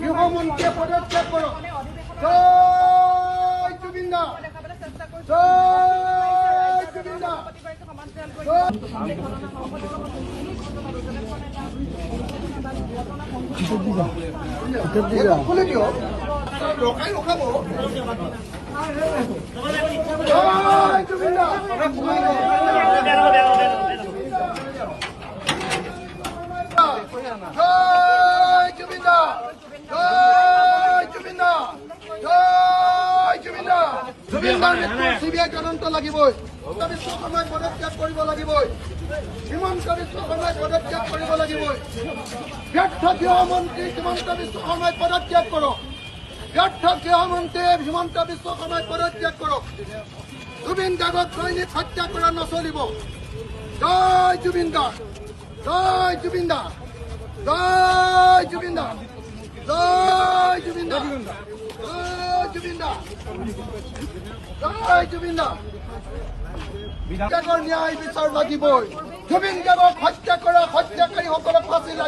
গৃহমন্ত্ৰীয়ে পদত্যাগ কৰক। জয় জুবিন দা, জয় জুবিন দা। খুলি দিয়ক, ৰখাই ৰখাব। জয় জুবিন দা, জয় জুবিন দা, জয় জুবিন দা, জয় জুবিন দা। জুবিন দাৰ মৃত্যুৰ চিবিআই তদন্ত লাগিবই। বিশ্ব শৰ্মাই পদত্যাগ কৰিব লাগিবই। হিমন্ত বিশ্ব শৰ্মাই পদত্যাগ কৰিব লাগিবই। ব্যৰ্থ গৃহমন্ত্ৰী হিমন্ত বিশ্ব শৰ্মাই পদত্যাগ কৰক। ব্যৰ্থ গৃহমন্ত্ৰী হিমন্ত বিশ্ব শৰ্মাই পদত্যাগ কৰক। জুবিন গাৰ্গক দৈনিক হত্যা কৰা নচলিব। জয় জুবিন দা, জয় জুবিন দা, জয় জুবিন দা, জয় জুবিন দা, জয় জুবিন দা, জয় জুবিন দা। ন্যায় বিচাৰ লাগিবই। জুবিন গাৰ্গক হত্যা কৰা হত্যাকাৰীসকলক ফাঁচি লাগিব।